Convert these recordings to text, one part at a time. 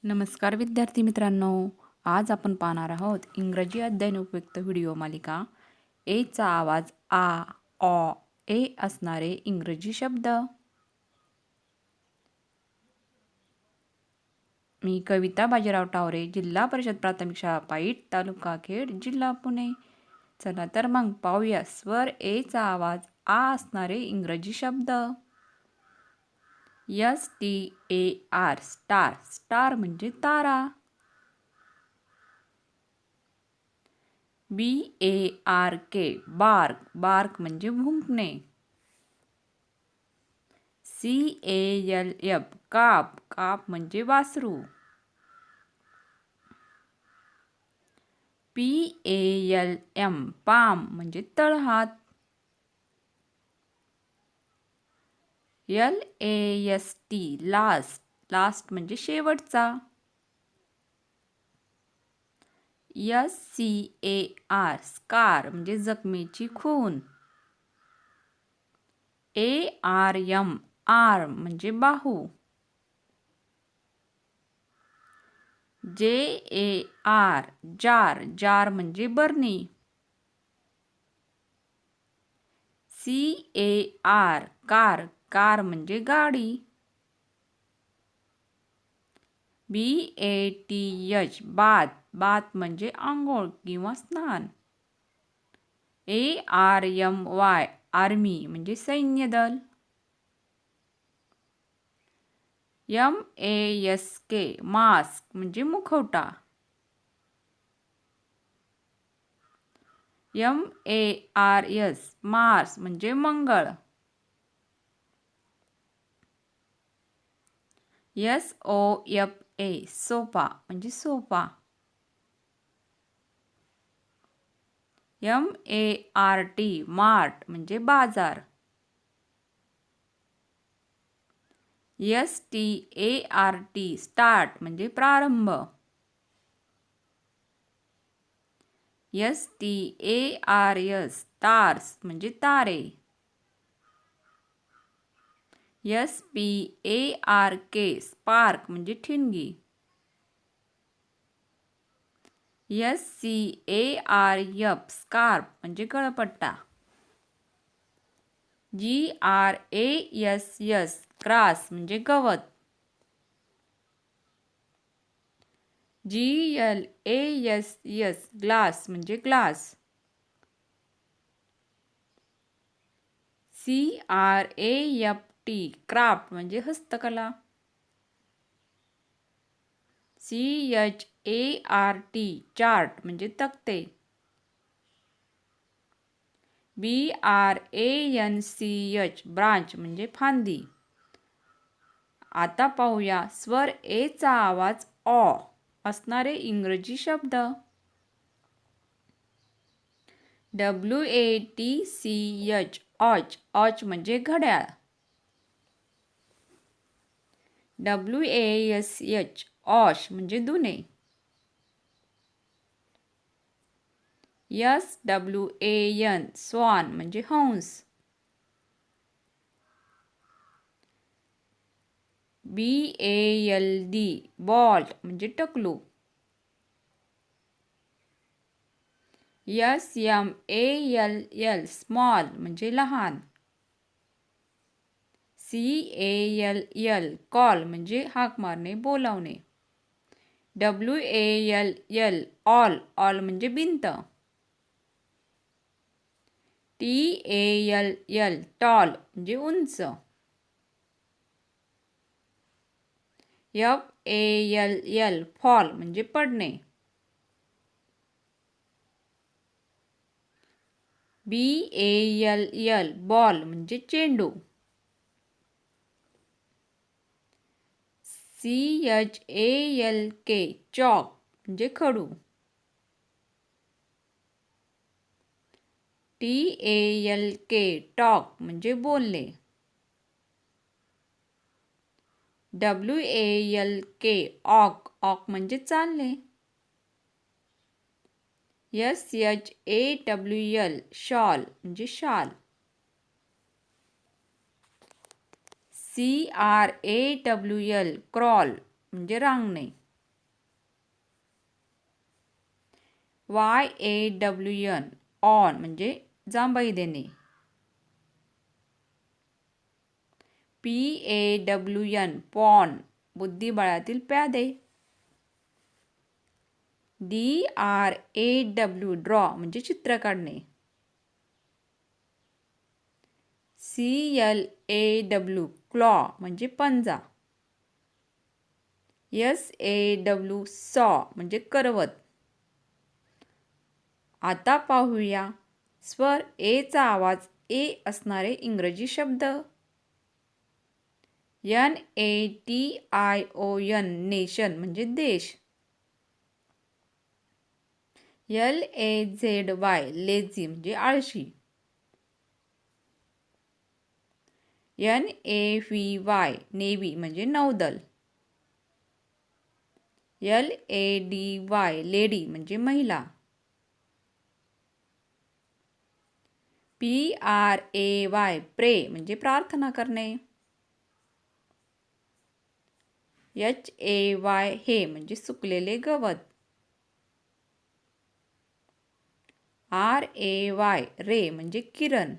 नमस्कार विद्यार्थी मित्रांनो, आज आपण पाहणार आहोत इंग्रजी अध्ययन उपयुक्त व्हिडिओ मालिका. एचा आवाज आ, ऑ, ए असणारे इंग्रजी शब्द. मी कविता बाजीराव टावरे, जिल्हा परिषद प्राथमिक शाळा पाईट, तालुका खेड, जिल्हा पुणे. चला तर मग पाहूया स्वर एचा आवाज आ असणारे इंग्रजी शब्द. STAR स्टार, स्टार म्हणजे तारा. BARK बार्क, बार्क म्हणजे भुंकणे. CALF काप, काप म्हणजे वासरू. PALM पाम म्हणजे तळहात. LAST लास्ट, लास्ट म्हणजे शेवटचा. SCAR स्कार म्हणजे जखमेची खून. ARM आर्म म्हणजे बाहू. JAR जार, जार म्हणजे बरणी. CAR कार, कार म्हणजे गाडी. BATH बाथ, बाथ म्हणजे आंघोळ किंवा स्नान. ARMY आर्मी म्हणजे सैन्य दल. MASK मास्क म्हणजे मुखवटा. MARS मार्स म्हणजे मंगळ. SOFA सोफा म्हणजे सोफा. MART मार्ट म्हणजे बाजार. START स्टार्ट म्हणजे प्रारंभ. STARS स्टार्स म्हणजे तारे. SPARK स्पार्क म्हणजे ठिणगी. SCARF स्कार्फ म्हणजे गळपट्टा. GRASS ग्रास म्हणजे गवत. GLASS ग्लास म्हणजे ग्लास. CRAFT क्राफ्ट म्हणजे हस्तकला. CHART चार्ट म्हणजे तक्ते. BRANCH ब्रांच म्हणजे फांदी. आता पाहूया स्वर एचा आवाज ऑ असणारे इंग्रजी शब्द. WATCH ऑच, ऑच म्हणजे घड्याळ. WASH ऑश म्हणजे दुने. SWAN स्वान म्हणजे हंस. BALD बॉल्ट म्हणजे टकलू. SMALL स्मॉल म्हणजे लहान. CALL कॉल म्हणजे हाक मारणे, बोलावणे. WALL ऑल, ऑल म्हणजे भिंत. TALL टॉल म्हणजे उंच. FALL फॉल म्हणजे पडणे. BALL बॉल म्हणजे चेंडू. CHALK चॉक म्हणजे खडू. TALK टॉक म्हणजे बोलणे. WALK ऑक, ऑक म्हणजे चालणे. SHAWL शॉल म्हणजे शाल. CRAWL क्रॉल म्हणजे रांगणे. YAWN ऑन म्हणजे जांभई देणे. PAWN पॉन बुद्धिबळातील प्यादे. DRAW ड्रॉ म्हणजे चित्र काढणे. CLAW क्लॉ म्हणजे पंजा. SAW सॉ म्हणजे करवत. आता पाहूया स्वर एचा आवाज ए असणारे इंग्रजी शब्द. NATION नेशन म्हणजे देश. LAZY लेझी म्हणजे आळशी. NAVY नेव्ही म्हणजे नौदल. LADY लेडी म्हणजे महिला. PRAY प्रे म्हणजे प्रार्थना करणे. HAY हे म्हणजे सुकलेले गवत. RAY रे म्हणजे किरण.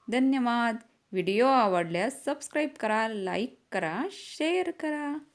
धन्यवाद. व्हिडिओ आवडल्यास सबस्क्राईब करा, लाईक करा, शेअर करा.